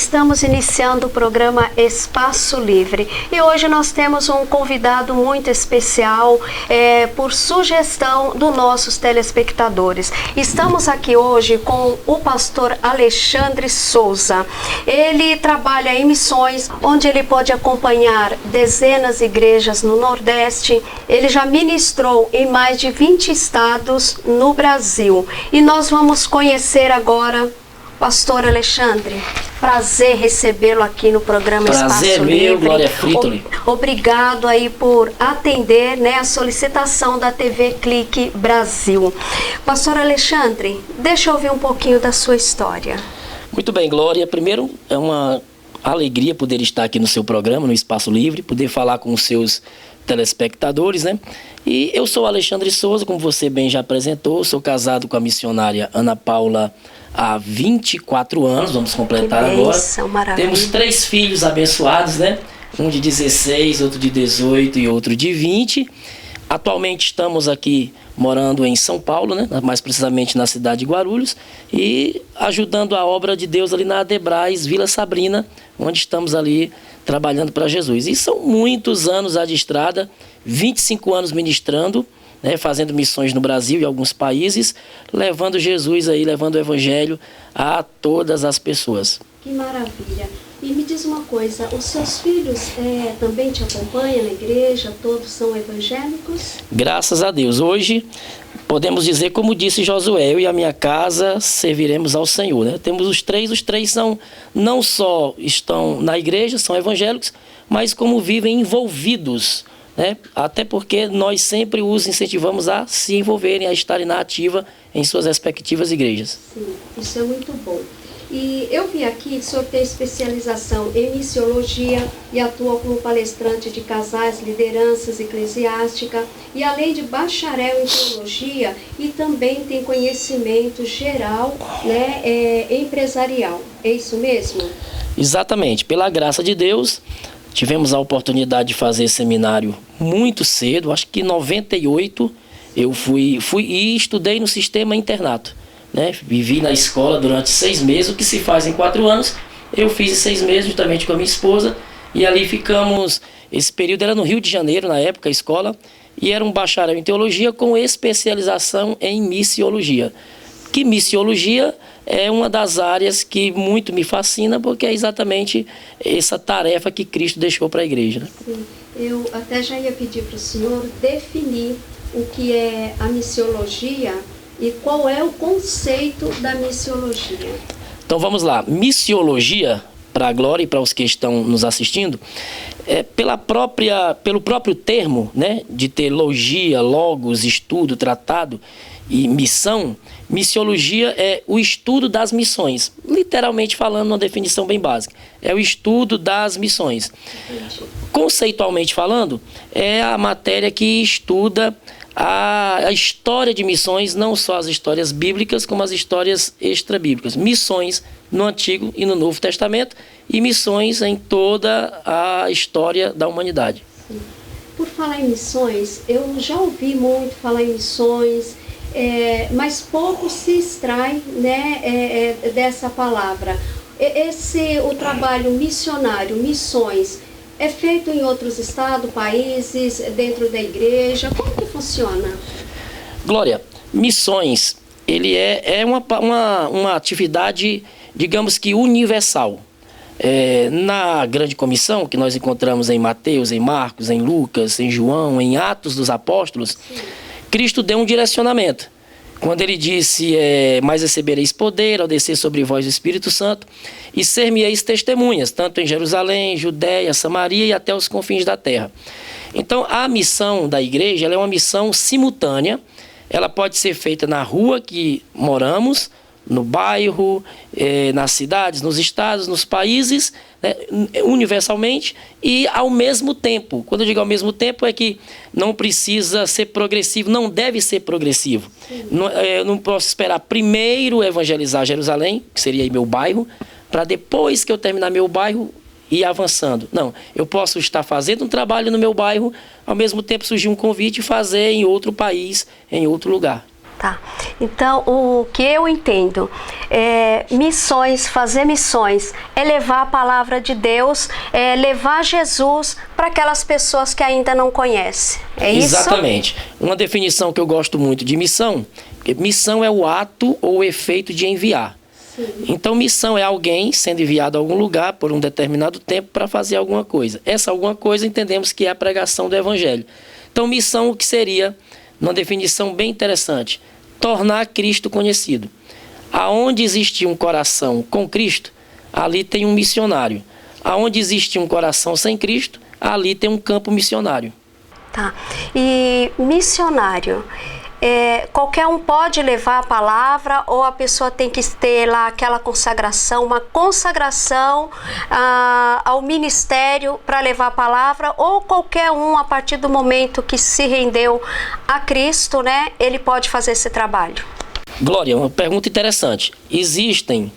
Estamos iniciando o programa Espaço Livre e hoje nós temos um convidado muito especial por sugestão dos nossos telespectadores. Estamos aqui hoje com o pastor Alexandre Souza. Ele trabalha em missões, onde ele pode acompanhar dezenas de igrejas no Nordeste. Ele já ministrou em mais de 20 estados no Brasil. E nós vamos conhecer agora Pastor Alexandre. Prazer recebê-lo aqui no programa Espaço Livre. Prazer meu, Glória Fritoli. Obrigado aí por atender, a solicitação da TV Clique Brasil. Pastor Alexandre, deixa eu ouvir um pouquinho da sua história. Muito bem, Glória. Primeiro, é uma alegria poder estar aqui no seu programa, no Espaço Livre, poder falar com os seus telespectadores, E eu sou Alexandre Souza, como você bem já apresentou, sou casado com a missionária Ana Paula há 24 anos, vamos completar agora. Maravilha. Temos 3 filhos abençoados, Um de 16, outro de 18 e outro de 20. Atualmente estamos aqui morando em São Paulo, mais precisamente na cidade de Guarulhos, e ajudando a obra de Deus ali na Adebrais, Vila Sabrina, onde estamos ali trabalhando para Jesus. E são muitos anos de estrada, 25 anos ministrando, fazendo missões no Brasil e alguns países, levando Jesus aí, levando o Evangelho a todas as pessoas. Que maravilha! E me diz uma coisa, os seus filhos também te acompanham na igreja? Todos são evangélicos? Graças a Deus. Hoje, podemos dizer, como disse Josué, eu e a minha casa serviremos ao Senhor. Temos os três são, não só estão na igreja, são evangélicos, mas como vivem envolvidos, Até porque nós sempre os incentivamos a se envolverem, a estarem na ativa em suas respectivas igrejas. Sim, isso é muito bom. E eu vi aqui que o senhor tem especialização em missiologia e atua como palestrante de casais, lideranças eclesiásticas, e além de bacharel em teologia, e também tem conhecimento geral, empresarial. É isso mesmo? Exatamente. Pela graça de Deus, tivemos a oportunidade de fazer seminário muito cedo, acho que em 98 eu fui e estudei no sistema internato. Vivi na escola durante 6 meses, o que se faz em 4 anos, eu fiz em 6 meses justamente com a minha esposa, e ali ficamos, esse período era no Rio de Janeiro, na época, a escola, e era um bacharel em teologia com especialização em missiologia. Que missiologia é uma das áreas que muito me fascina, porque é exatamente essa tarefa que Cristo deixou para a igreja. Sim, eu até já ia pedir para o senhor definir o que é a missiologia e qual é o conceito da missiologia. Então vamos lá. Missiologia, para a Glória e para os que estão nos assistindo, pelo próprio termo, de teologia, logos, estudo, tratado e missão, missiologia é o estudo das missões. Literalmente falando, uma definição bem básica. É o estudo das missões. Entendi. Conceitualmente falando, é a matéria que estuda a história de missões, não só as histórias bíblicas, como as histórias extrabíblicas. Missões no Antigo e no Novo Testamento e missões em toda a história da humanidade. Sim. Por falar em missões, eu já ouvi muito falar em missões, mas pouco se extrai dessa palavra. O trabalho missionário, missões, é feito em outros estados, países, dentro da igreja? Como que funciona? Glória, missões, ele é uma atividade, digamos que universal. Na grande comissão, que nós encontramos em Mateus, em Marcos, em Lucas, em João, em Atos dos Apóstolos, sim, Cristo deu um direcionamento. Quando ele disse, mas recebereis poder ao descer sobre vós o Espírito Santo, e ser-me-eis testemunhas, tanto em Jerusalém, Judéia, Samaria e até os confins da terra. Então, a missão da igreja ela é uma missão simultânea, ela pode ser feita na rua que moramos, no bairro, nas cidades, nos estados, nos países, universalmente e ao mesmo tempo. Quando eu digo ao mesmo tempo é que não precisa ser progressivo, não deve ser progressivo. Eu não posso esperar primeiro evangelizar Jerusalém, que seria aí meu bairro, para depois que eu terminar meu bairro ir avançando. Não, eu posso estar fazendo um trabalho no meu bairro, ao mesmo tempo surgir um convite e fazer em outro país, em outro lugar. Tá. Então, o que eu entendo é missões, fazer missões, é levar a palavra de Deus, é levar Jesus para aquelas pessoas que ainda não conhecem. É isso? Exatamente. Uma definição que eu gosto muito de missão, missão é o ato ou o efeito de enviar. Sim. Então, missão é alguém sendo enviado a algum lugar por um determinado tempo para fazer alguma coisa. Essa alguma coisa entendemos que é a pregação do Evangelho. Então, missão, o que seria, numa definição bem interessante, tornar Cristo conhecido. Aonde existe um coração com Cristo, ali tem um missionário. Aonde existe um coração sem Cristo, ali tem um campo missionário. Tá. E missionário, qualquer um pode levar a palavra ou a pessoa tem que ter lá aquela consagração, uma consagração ao ministério para levar a palavra, ou qualquer um, a partir do momento que se rendeu a Cristo, né, ele pode fazer esse trabalho? Glória, uma pergunta interessante. Existem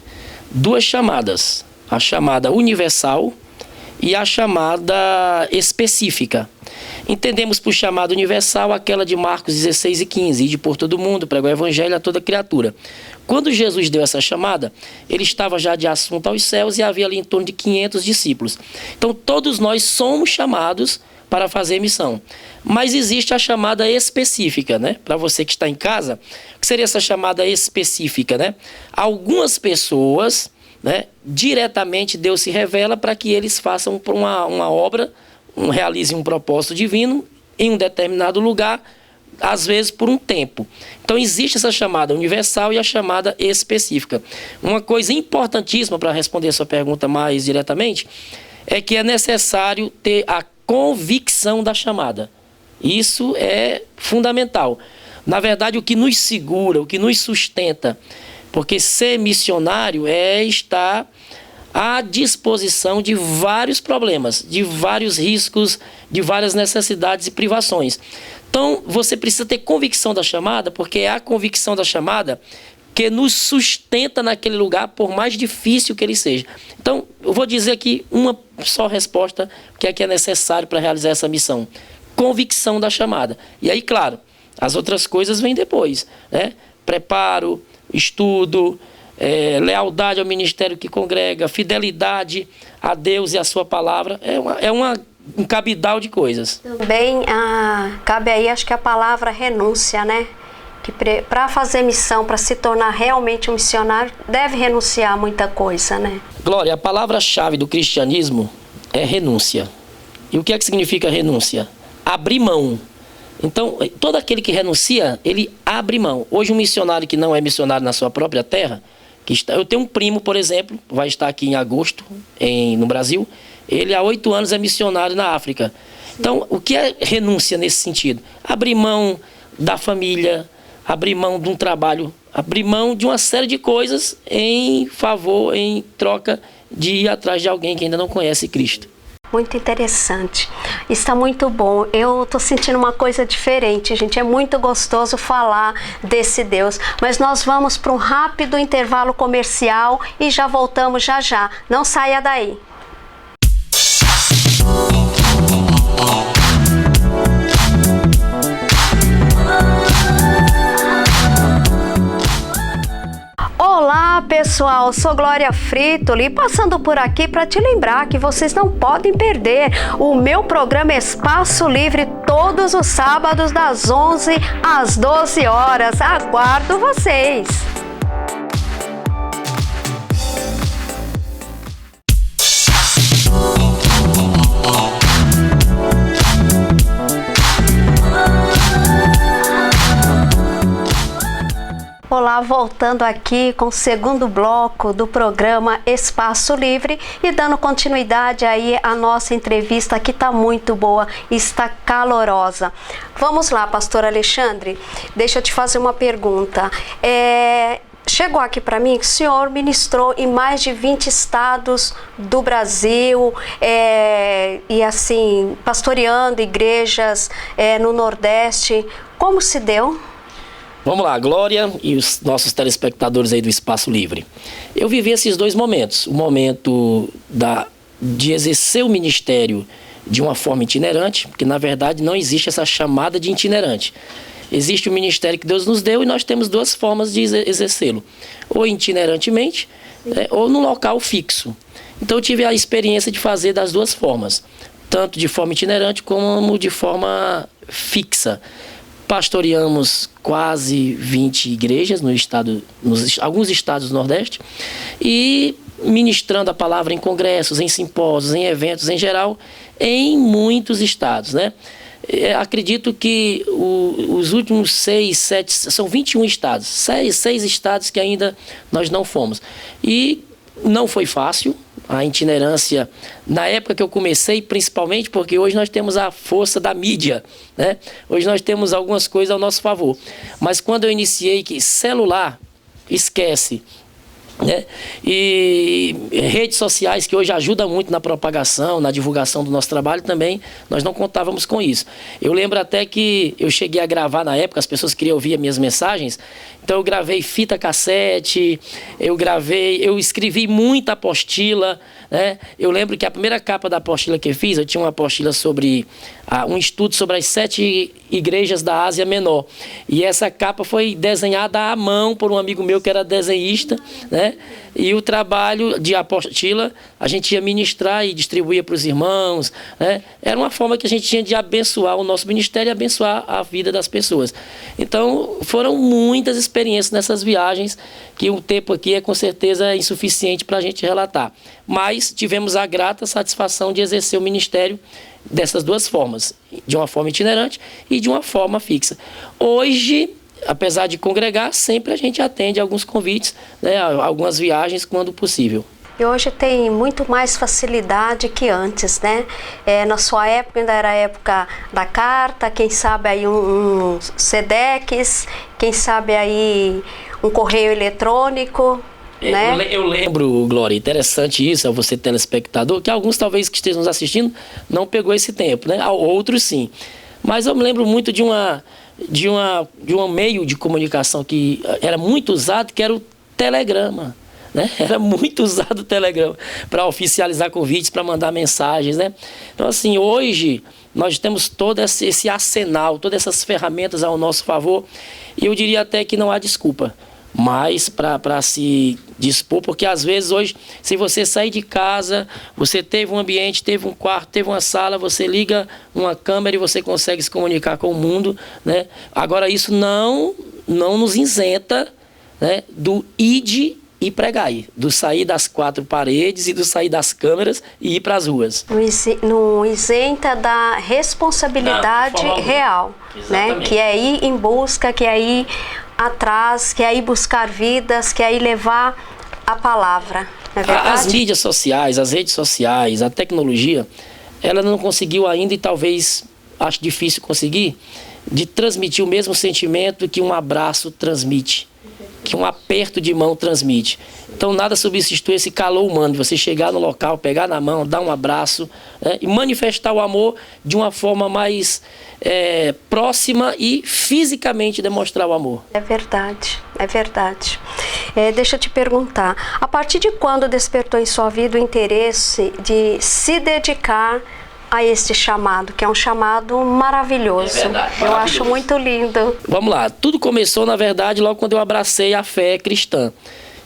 duas chamadas, a chamada universal e a chamada específica. Entendemos por chamada universal aquela de Marcos 16 e 15, ide por todo mundo, pregar o evangelho a toda criatura. Quando Jesus deu essa chamada, ele estava já de assunto aos céus e havia ali em torno de 500 discípulos. Então todos nós somos chamados para fazer missão. Mas existe a chamada específica, né? Para você que está em casa, o que seria essa chamada específica, né? Algumas pessoas, né, diretamente Deus se revela para que eles façam uma obra, realizem um propósito divino em um determinado lugar, às vezes por um tempo. Então existe essa chamada universal e a chamada específica. Uma coisa importantíssima para responder a sua pergunta mais diretamente é que é necessário ter a convicção da chamada. Isso é fundamental. Na verdade, o que nos segura, o que nos sustenta, porque ser missionário é estar à disposição de vários problemas, de vários riscos, de várias necessidades e privações. Então, você precisa ter convicção da chamada, porque é a convicção da chamada que nos sustenta naquele lugar, por mais difícil que ele seja. Então, eu vou dizer aqui uma só resposta que é necessário para realizar essa missão. Convicção da chamada. E aí, claro, as outras coisas vêm depois, né? Preparo, estudo, lealdade ao ministério que congrega, fidelidade a Deus e a sua palavra, um cabidal de coisas. Também cabe aí, acho que a palavra renúncia, né? Que para fazer missão, para se tornar realmente um missionário, deve renunciar a muita coisa, né? Glória, a palavra-chave do cristianismo é renúncia. E o que é que significa renúncia? Abrir mão. Então, todo aquele que renuncia, ele abre mão. Hoje, um missionário que não é missionário na sua própria terra, eu tenho um primo, por exemplo, vai estar aqui em agosto, no Brasil, ele há 8 anos é missionário na África. Então, o que é renúncia nesse sentido? Abrir mão da família, abrir mão de um trabalho, abrir mão de uma série de coisas em troca de ir atrás de alguém que ainda não conhece Cristo. Muito interessante. Está muito bom. Eu estou sentindo uma coisa diferente, gente. É muito gostoso falar desse Deus. Mas nós vamos para um rápido intervalo comercial e já voltamos já já. Não saia daí. Olá pessoal, sou Glória Fritoli, passando por aqui para te lembrar que vocês não podem perder o meu programa Espaço Livre todos os sábados das 11 às 12 horas. Aguardo vocês! Olá, voltando aqui com o segundo bloco do programa Espaço Livre e dando continuidade aí à nossa entrevista que está muito boa, está calorosa. Vamos lá, pastor Alexandre, deixa eu te fazer uma pergunta. Chegou aqui para mim que o senhor ministrou em mais de 20 estados do Brasil e assim, pastoreando igrejas no Nordeste. Como se deu? Vamos lá, Glória e os nossos telespectadores aí do Espaço Livre. Eu vivi esses dois momentos. O momento de exercer o ministério de uma forma itinerante, porque na verdade não existe essa chamada de itinerante. Existe o ministério que Deus nos deu e nós temos duas formas de exercê-lo, ou itinerantemente, ou no local fixo. Então eu tive a experiência de fazer das duas formas, tanto de forma itinerante como de forma fixa. Pastoreamos quase 20 igrejas no estado, alguns estados do Nordeste, e ministrando a palavra em congressos, em simpósios, em eventos em geral, em muitos estados, né? Acredito que os últimos 6, 7, são 21 estados, 6 estados que ainda nós não fomos. E não foi fácil a itinerância na época que eu comecei, principalmente porque hoje nós temos a força da mídia, né? Hoje nós temos algumas coisas ao nosso favor. Mas quando eu iniciei, que celular, esquece, né? E redes sociais, que hoje ajudam muito na propagação, na divulgação do nosso trabalho também, nós não contávamos com isso. Eu lembro até que eu cheguei a gravar na época, as pessoas queriam ouvir as minhas mensagens, então eu gravei fita cassete, eu escrevi muita apostila, né? Eu lembro que a primeira capa da apostila que eu fiz, eu tinha uma apostila sobre um estudo sobre as 7 igrejas da Ásia Menor. E essa capa foi desenhada à mão por um amigo meu que era desenhista, né? E o trabalho de apostila a gente ia ministrar e distribuía para os irmãos, né? Era uma forma que a gente tinha de abençoar o nosso ministério e abençoar a vida das pessoas. Então foram muitas experiências nessas viagens, que o tempo aqui é com certeza insuficiente para a gente relatar. Mas tivemos a grata satisfação de exercer o ministério dessas duas formas, de uma forma itinerante e de uma forma fixa. Hoje, apesar de congregar, sempre a gente atende alguns convites, né, algumas viagens quando possível. E hoje tem muito mais facilidade que antes, né? Na sua época ainda era a época da carta, quem sabe aí um Sedex, quem sabe aí um correio eletrônico, né? Eu lembro, Glória, interessante isso, a você telespectador, que alguns talvez que estejam nos assistindo não pegou esse tempo, né? Outros sim. Mas eu me lembro muito de um meio de comunicação que era muito usado, que era o telegrama, né? Era muito usado o telegrama para oficializar convites, para mandar mensagens, né? Então, assim, hoje nós temos todo esse arsenal, todas essas ferramentas ao nosso favor, e eu diria até que não há desculpa mais para se dispor, porque às vezes hoje, se você sair de casa, você teve um ambiente, teve um quarto, teve uma sala, você liga uma câmera e você consegue se comunicar com o mundo, né? Agora isso não nos isenta, né, do ide e pregai, do sair das 4 paredes e do sair das câmeras e ir para as ruas. Não isenta da responsabilidade real, né? Que é ir em busca, que é ir atrás, que é ir buscar vidas, que é ir levar a palavra, não é verdade? As mídias sociais, as redes sociais, a tecnologia, ela não conseguiu ainda, e talvez acho difícil conseguir, de transmitir o mesmo sentimento que um abraço transmite, que um aperto de mão transmite. Então nada substitui esse calor humano, de você chegar no local, pegar na mão, dar um abraço, né, e manifestar o amor de uma forma mais próxima e fisicamente demonstrar o amor. É verdade, é verdade. Deixa eu te perguntar, a partir de quando despertou em sua vida o interesse de se dedicar a este chamado, que é um chamado maravilhoso? É verdade, eu acho muito lindo. Vamos lá, tudo começou na verdade logo quando eu abracei a fé cristã.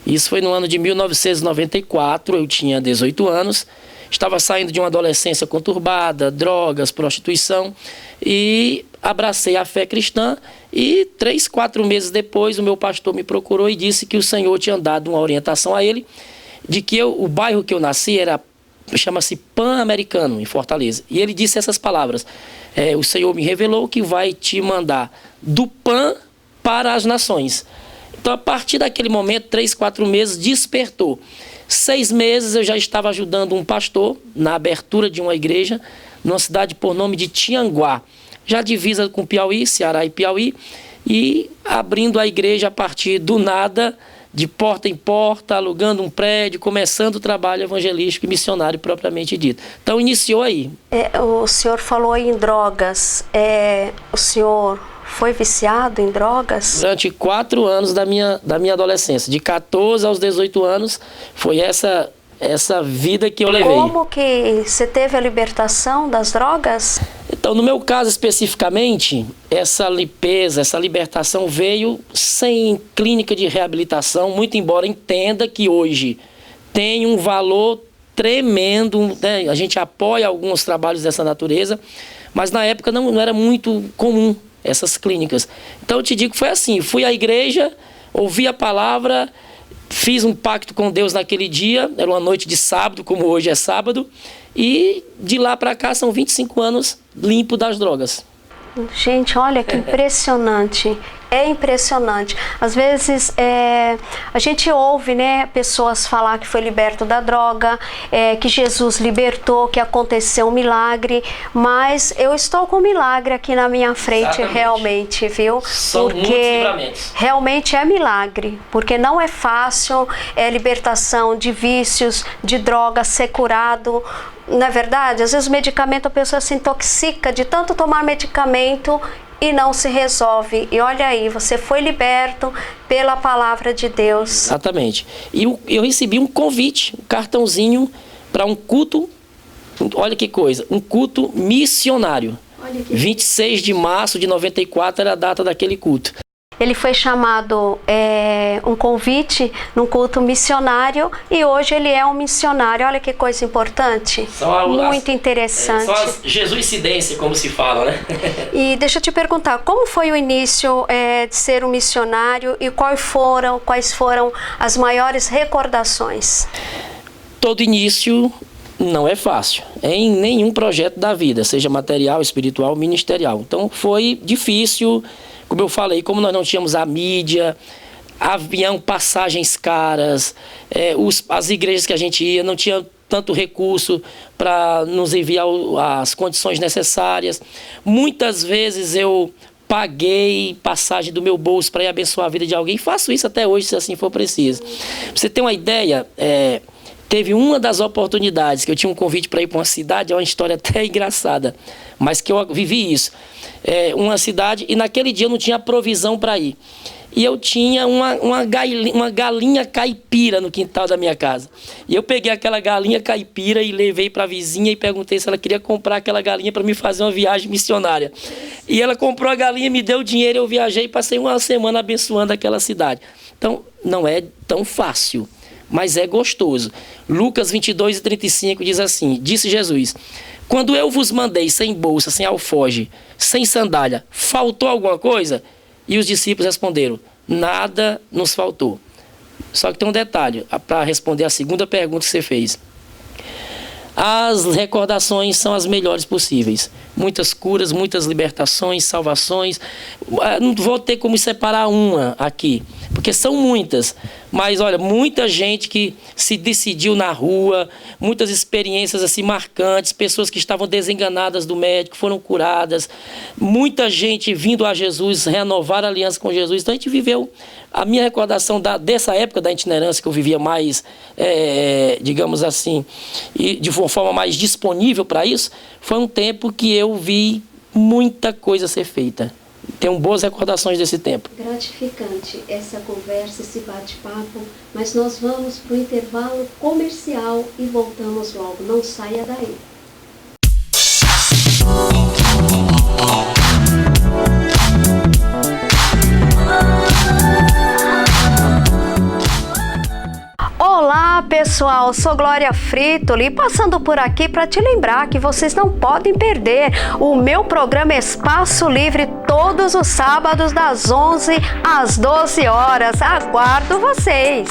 Isso foi no ano de 1994, eu tinha 18 anos, estava saindo de uma adolescência conturbada, drogas, prostituição, e abracei a fé cristã, e 3, 4 meses depois o meu pastor me procurou e disse que o Senhor tinha dado uma orientação a ele, de que o bairro que eu nasci chama-se Pan-Americano, em Fortaleza. E ele disse essas palavras: o Senhor me revelou que vai te mandar do Pan para as nações. Então, a partir daquele momento, 3, 4 meses, despertou. 6 meses eu já estava ajudando um pastor na abertura de uma igreja, numa cidade por nome de Tianguá, já divisa com Piauí, Ceará e Piauí, e abrindo a igreja a partir do nada, de porta em porta, alugando um prédio, começando o trabalho evangelístico e missionário propriamente dito. Então iniciou aí. O senhor falou em drogas, o senhor foi viciado em drogas? Durante 4 anos da minha adolescência, de 14 aos 18 anos, foi essa essa vida que eu levei. Como que você teve a libertação das drogas? Então, no meu caso especificamente, essa limpeza, essa libertação veio sem clínica de reabilitação, muito embora entenda que hoje tem um valor tremendo, né? A gente apoia alguns trabalhos dessa natureza, mas na época não era muito comum essas clínicas. Então eu te digo que foi assim, fui à igreja, ouvi a palavra, fiz um pacto com Deus naquele dia, era uma noite de sábado, como hoje é sábado, e de lá para cá são 25 anos limpo das drogas. Gente, olha que impressionante. É impressionante. Às vezes a gente ouve, né, pessoas falar que foi liberto da droga, que Jesus libertou, que aconteceu um milagre, mas eu estou com um milagre aqui na minha frente. Exatamente. Realmente, viu? São muitos livramentos. Realmente é milagre, porque não é fácil libertação de vícios, de drogas, ser curado. Na verdade, às vezes o medicamento, a pessoa se intoxica de tanto tomar medicamento e não se resolve. E olha aí, você foi liberto pela palavra de Deus. Exatamente. E eu recebi um convite, um cartãozinho para um culto, olha que coisa, um culto missionário. 26 de março de 94 era a data daquele culto. Ele foi chamado um convite num culto missionário e hoje ele é um missionário. Olha que coisa importante. Muito interessante. São as jesuicidências, como se fala, né? E deixa eu te perguntar, como foi o início de ser um missionário e quais foram as maiores recordações? Todo início não é fácil, em nenhum projeto da vida, seja material, espiritual, ministerial. Então foi difícil. Como eu falei, como nós não tínhamos a mídia, avião, passagens caras, as igrejas que a gente ia não tinham tanto recurso para nos enviar as condições necessárias. Muitas vezes eu paguei passagem do meu bolso para ir abençoar a vida de alguém. Faço isso até hoje, se assim for preciso. Pra você ter uma ideia, teve uma das oportunidades que eu tinha um convite para ir para uma cidade, é uma história até engraçada, mas que eu vivi isso. Uma cidade, e naquele dia eu não tinha provisão para ir. E eu tinha uma galinha caipira no quintal da minha casa. E eu peguei aquela galinha caipira e levei para a vizinha e perguntei se ela queria comprar aquela galinha para me fazer uma viagem missionária. E ela comprou a galinha, me deu o dinheiro, eu viajei e passei uma semana abençoando aquela cidade. Então, não é tão fácil, mas é gostoso. Lucas 22:35 diz assim, disse Jesus: quando eu vos mandei sem bolsa, sem alforje, sem sandália, faltou alguma coisa? E os discípulos responderam, nada nos faltou. Só que tem um detalhe, para responder a segunda pergunta que você fez. As recordações são as melhores possíveis. Muitas curas, muitas libertações, salvações. Não vou ter como separar uma aqui, porque são muitas. Mas olha, muita gente que se decidiu na rua, muitas experiências assim marcantes, pessoas que estavam desenganadas do médico, foram curadas. Muita gente vindo a Jesus, renovar a aliança com Jesus. Então a gente viveu, a minha recordação dessa época da itinerância, que eu vivia mais, digamos assim, e de uma forma mais disponível para isso, foi um tempo que eu vi muita coisa ser feita. Tenho boas recordações desse tempo. Gratificante essa conversa, esse bate-papo, mas nós vamos para o intervalo comercial e voltamos logo. Não saia daí. Olá pessoal, sou Glória Fritoli, passando por aqui para te lembrar que vocês não podem perder o meu programa Espaço Livre todos os sábados das 11 às 12 horas. Aguardo vocês!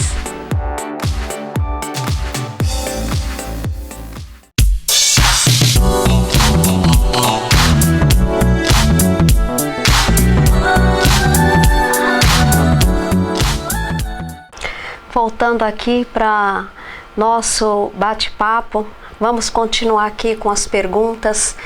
Voltando aqui para nosso bate-papo, vamos continuar aqui com as perguntas.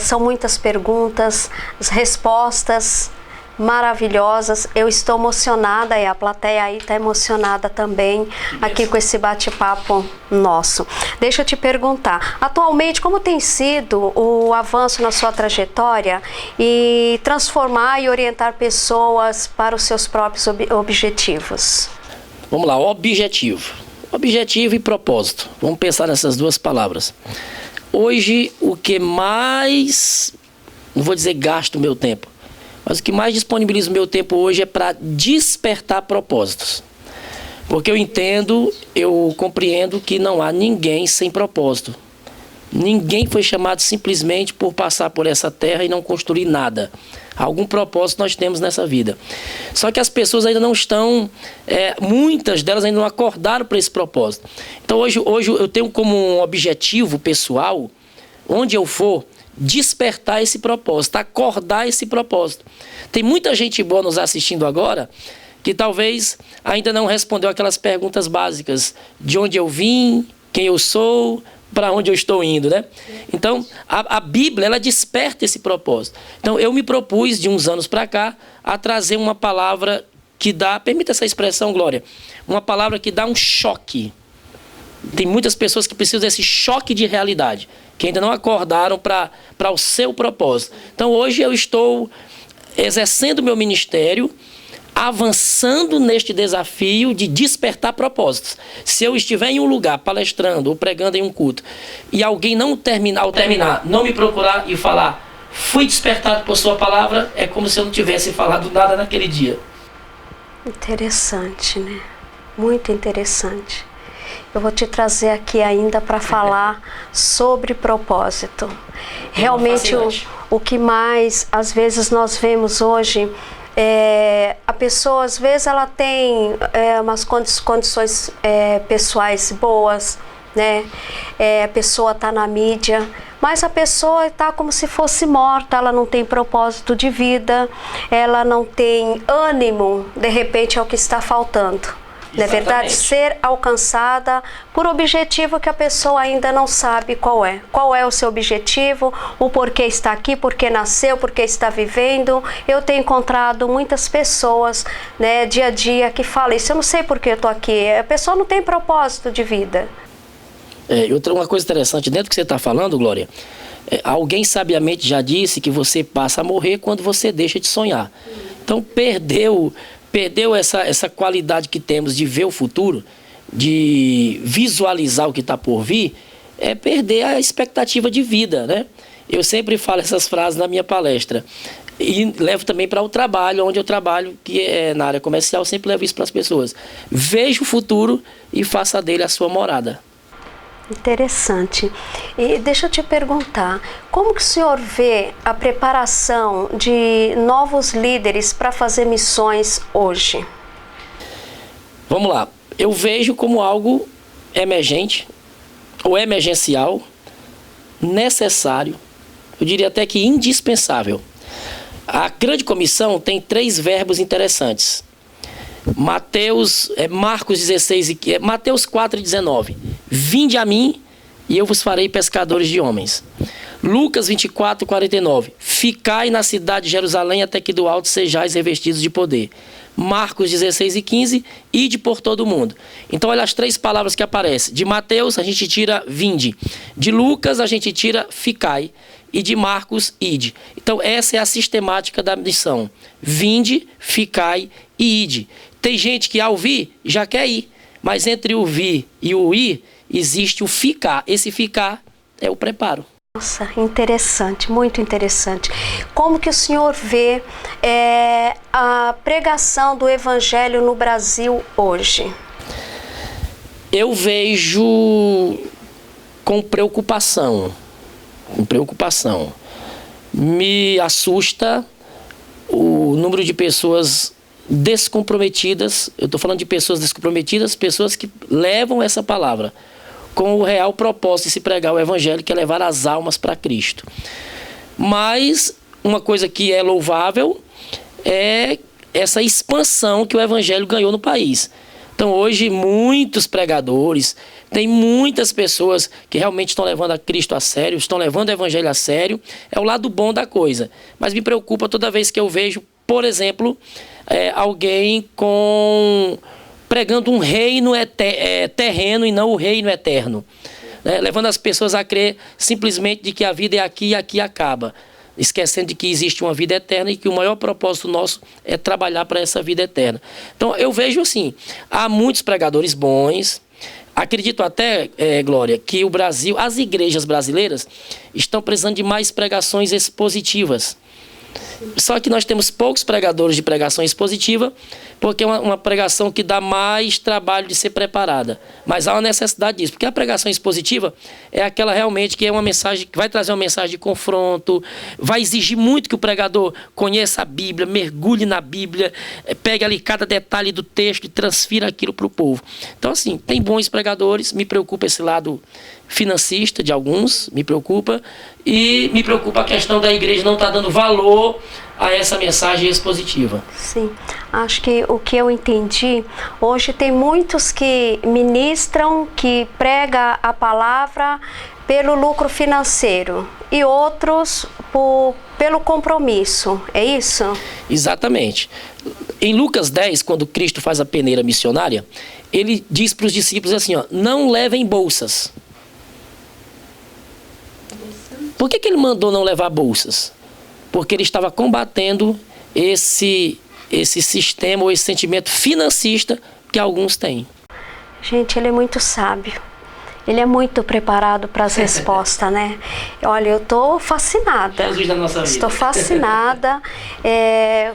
São muitas perguntas, as respostas maravilhosas. Eu estou emocionada e a plateia aí está emocionada também aqui com esse bate-papo nosso. Deixa eu te perguntar, atualmente como tem sido o avanço na sua trajetória e transformar e orientar pessoas para os seus próprios objetivos? Vamos lá, objetivo. Objetivo e propósito. Vamos pensar nessas duas palavras. Hoje, o que mais, não vou dizer gasto o meu tempo, mas o que mais disponibiliza o meu tempo hoje é para despertar propósitos. Porque eu compreendo que não há ninguém sem propósito. Ninguém foi chamado simplesmente por passar por essa terra e não construir nada. Algum propósito nós temos nessa vida. Só que as pessoas ainda não estão, muitas delas ainda não acordaram para esse propósito. Então hoje eu tenho como um objetivo pessoal, onde eu for, despertar esse propósito, acordar esse propósito. Tem muita gente boa nos assistindo agora, que talvez ainda não respondeu aquelas perguntas básicas, de onde eu vim, quem eu sou, para onde eu estou indo, né? Então, a Bíblia, ela desperta esse propósito. Então, eu me propus, de uns anos para cá, a trazer uma palavra que dá, permita essa expressão, Glória, uma palavra que dá um choque. Tem muitas pessoas que precisam desse choque de realidade, que ainda não acordaram para o seu propósito. Então, hoje eu estou exercendo o meu ministério, avançando neste desafio de despertar propósitos. Se eu estiver em um lugar palestrando ou pregando em um culto e alguém ao terminar, não me procurar e falar, fui despertado por sua palavra, é como se eu não tivesse falado nada naquele dia. Interessante, né? Muito interessante. Eu vou te trazer aqui ainda para falar sobre propósito. Realmente o que mais às vezes nós vemos hoje, a pessoa às vezes ela tem umas condições pessoais boas, né? A pessoa está na mídia, mas a pessoa está como se fosse morta, ela não tem propósito de vida, ela não tem ânimo, de repente é o que está faltando. Na verdade, ser alcançada por objetivo que a pessoa ainda não sabe qual é. Qual é o seu objetivo, o porquê está aqui, porquê nasceu, porquê está vivendo. Eu tenho encontrado muitas pessoas, né, dia a dia, que falam isso, eu não sei porquê eu estou aqui. A pessoa não tem propósito de vida. Uma coisa interessante, dentro do que você está falando, Glória, alguém sabiamente já disse que você passa a morrer quando você deixa de sonhar. Então, perdeu essa qualidade que temos de ver o futuro, de visualizar o que está por vir, é perder a expectativa de vida, né? Eu sempre falo essas frases na minha palestra e levo também para o trabalho, onde eu trabalho, que é na área comercial, sempre levo isso para as pessoas. Veja o futuro e faça dele a sua morada. Interessante. E deixa eu te perguntar, como que o senhor vê a preparação de novos líderes para fazer missões hoje? Vamos lá. Eu vejo como algo emergente, ou emergencial, necessário, eu diria até que indispensável. A grande comissão tem 3 verbos interessantes. Marcos 16 e Mateus 4:19. Vinde a mim e eu vos farei pescadores de homens. Lucas 24:49. Ficai na cidade de Jerusalém até que do alto sejais revestidos de poder. Marcos 16:15. Ide por todo o mundo. Então olha as 3 palavras que aparecem. De Mateus a gente tira vinde. De Lucas a gente tira ficai. E de Marcos, ide. Então essa é a sistemática da missão. Vinde, ficai e ide. Tem gente que ao vir já quer ir, mas entre o vir e o ir existe o ficar. Esse ficar é o preparo. Nossa, interessante, muito interessante. Como que o senhor vê a pregação do evangelho no Brasil hoje? Eu vejo com preocupação. Me assusta o número de pessoas descomprometidas. Eu estou falando de pessoas descomprometidas, pessoas que levam essa palavra com o real propósito de se pregar o evangelho, que é levar as almas para Cristo. Mas uma coisa que é louvável é essa expansão que o evangelho ganhou no país. Então hoje muitos pregadores, tem muitas pessoas que realmente estão levando a Cristo a sério, estão levando o evangelho a sério, é o lado bom da coisa. Mas me preocupa toda vez que eu vejo, por exemplo, alguém pregando um reino terreno e não o reino eterno, né? Levando as pessoas a crer simplesmente de que a vida é aqui e aqui acaba, esquecendo de que existe uma vida eterna e que o maior propósito nosso é trabalhar para essa vida eterna. Então eu vejo assim, há muitos pregadores bons, Acredito até, Glória, que o Brasil, as igrejas brasileiras estão precisando de mais pregações expositivas. Só que nós temos poucos pregadores de pregação expositiva, porque é uma pregação que dá mais trabalho de ser preparada. Mas há uma necessidade disso, porque a pregação expositiva é aquela realmente que é uma mensagem, que vai trazer uma mensagem de confronto, vai exigir muito que o pregador conheça a Bíblia, mergulhe na Bíblia, pegue ali cada detalhe do texto e transfira aquilo para o povo. Então, assim, tem bons pregadores, me preocupa esse lado financista de alguns, me preocupa, e me preocupa a questão da igreja não estar dando valor a essa mensagem expositiva. Sim, acho que o que eu entendi, hoje tem muitos que ministram, que pregam a palavra pelo lucro financeiro e outros pelo compromisso, é isso? Exatamente. Em Lucas 10, quando Cristo faz a peneira missionária, ele diz para os discípulos assim, ó, não levem bolsas. Por que ele mandou não levar bolsas? Porque ele estava combatendo esse sistema ou esse sentimento financista que alguns têm. Gente, ele é muito sábio. Ele é muito preparado para as respostas, né? Olha, eu estou fascinada. Jesus da nossa vida. Estou fascinada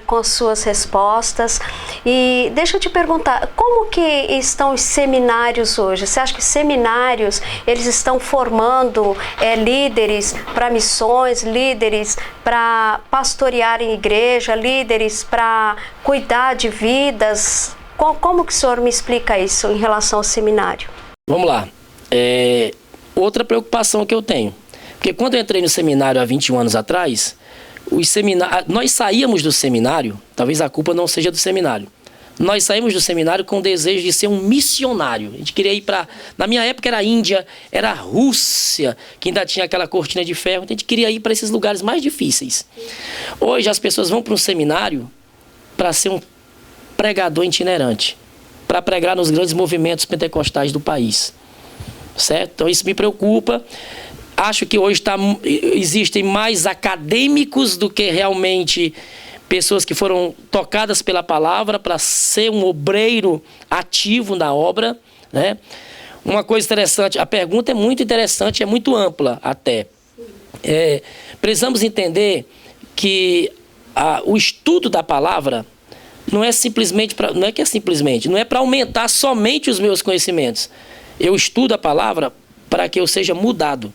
com as suas respostas. E deixa eu te perguntar, como que estão os seminários hoje? Você acha que seminários, eles estão formando líderes para missões, líderes para pastorear em igreja, líderes para cuidar de vidas? Como que o senhor me explica isso em relação ao seminário? Vamos lá. Outra preocupação que eu tenho, porque quando eu entrei no seminário há 21 anos atrás, nós saíamos do seminário, talvez a culpa não seja do seminário, nós saímos do seminário com o desejo de ser um missionário. A gente queria ir na minha época era a Índia, era a Rússia, que ainda tinha aquela cortina de ferro, então a gente queria ir para esses lugares mais difíceis. Hoje as pessoas vão para um seminário para ser um pregador itinerante, para pregar nos grandes movimentos pentecostais do país. Certo? Então isso me preocupa. Acho que hoje existem mais acadêmicos do que realmente pessoas que foram tocadas pela palavra para ser um obreiro ativo na obra, né? Uma coisa interessante, a pergunta é muito interessante, é muito ampla até. Precisamos entender que o estudo da palavra não é para aumentar somente os meus conhecimentos. Eu estudo a palavra para que eu seja mudado.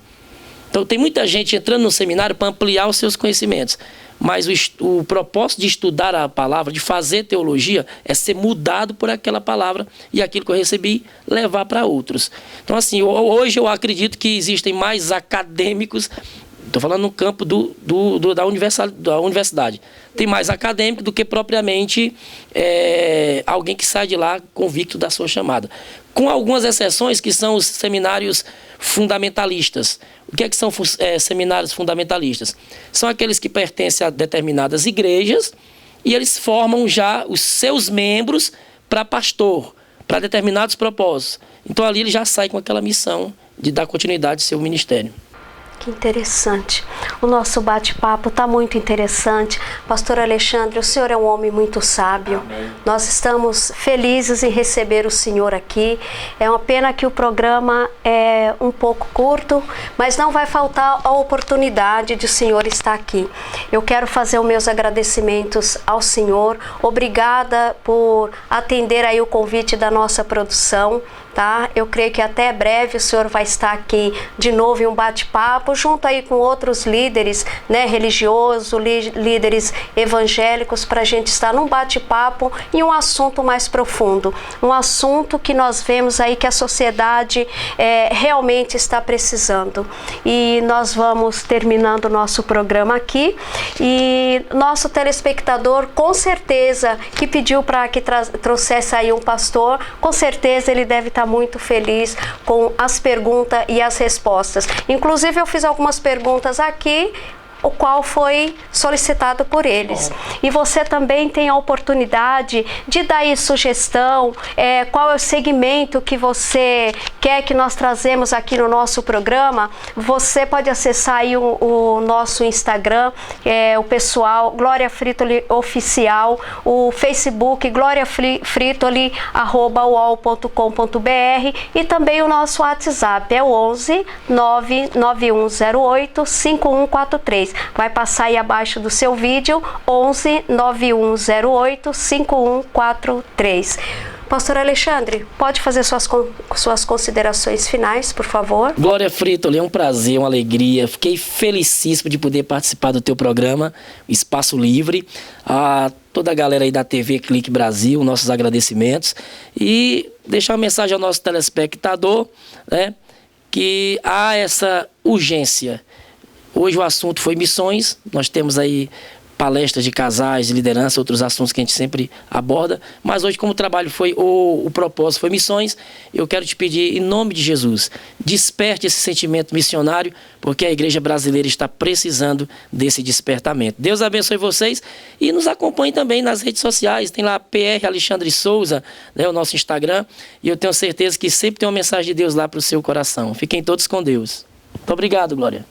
Então tem muita gente entrando no seminário para ampliar os seus conhecimentos. Mas o propósito de estudar a palavra, de fazer teologia, é ser mudado por aquela palavra e aquilo que eu recebi, levar para outros. Então assim, hoje eu acredito que existem mais acadêmicos, estou falando no campo da universidade. Tem mais acadêmico do que propriamente alguém que sai de lá convicto da sua chamada. Com algumas exceções que são os seminários fundamentalistas. O que são seminários fundamentalistas? São aqueles que pertencem a determinadas igrejas e eles formam já os seus membros para pastor, para determinados propósitos. Então ali ele já sai com aquela missão de dar continuidade ao seu ministério. Que interessante. O nosso bate-papo está muito interessante. Pastor Alexandre, o senhor é um homem muito sábio. Amém. Nós estamos felizes em receber o senhor aqui. É uma pena que o programa é um pouco curto, mas não vai faltar a oportunidade de o senhor estar aqui. Eu quero fazer os meus agradecimentos ao senhor. Obrigada por atender aí o convite da nossa produção. Tá? Eu creio que até breve o senhor vai estar aqui de novo em um bate-papo, junto aí com outros líderes, né, religiosos, líderes evangélicos, para a gente estar num bate-papo em um assunto mais profundo. Um assunto que nós vemos aí que a sociedade realmente está precisando. E nós vamos terminando o nosso programa aqui. E nosso telespectador, com certeza, que pediu para que trouxesse aí um pastor, com certeza ele deve estar muito feliz com as perguntas e as respostas. Inclusive eu fiz algumas perguntas aqui o qual foi solicitado por eles. E você também tem a oportunidade de dar aí sugestão, qual é o segmento que você quer que nós trazemos aqui no nosso programa. Você pode acessar aí o nosso Instagram, o pessoal Glória Fritoli Oficial, o Facebook Glória Fritoli @uol.com.br e também o nosso WhatsApp é o 11 99108 5143. Vai passar aí abaixo do seu vídeo, 11 9108 5143. Pastor Alexandre, pode fazer suas considerações finais, por favor? Glória Fritoli, é um prazer, uma alegria. Fiquei felicíssimo de poder participar do teu programa, Espaço Livre. A toda a galera aí da TV Clique Brasil, nossos agradecimentos. E deixar uma mensagem ao nosso telespectador, né, que há essa urgência. Hoje o assunto foi missões, nós temos aí palestras de casais, de liderança, outros assuntos que a gente sempre aborda, mas hoje como o trabalho foi, o propósito foi missões, eu quero te pedir em nome de Jesus, desperte esse sentimento missionário, porque a igreja brasileira está precisando desse despertamento. Deus abençoe vocês e nos acompanhe também nas redes sociais, tem lá PR Alexandre Souza, né, o nosso Instagram, e eu tenho certeza que sempre tem uma mensagem de Deus lá para o seu coração. Fiquem todos com Deus. Muito obrigado, Glória.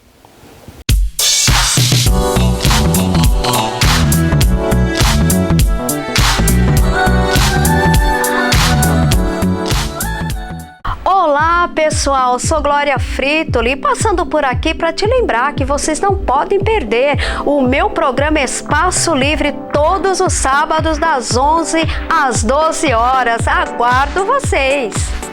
Olá pessoal, sou Glória Fritoli, passando por aqui para te lembrar que vocês não podem perder o meu programa Espaço Livre todos os sábados das 11 às 12 horas. Aguardo vocês!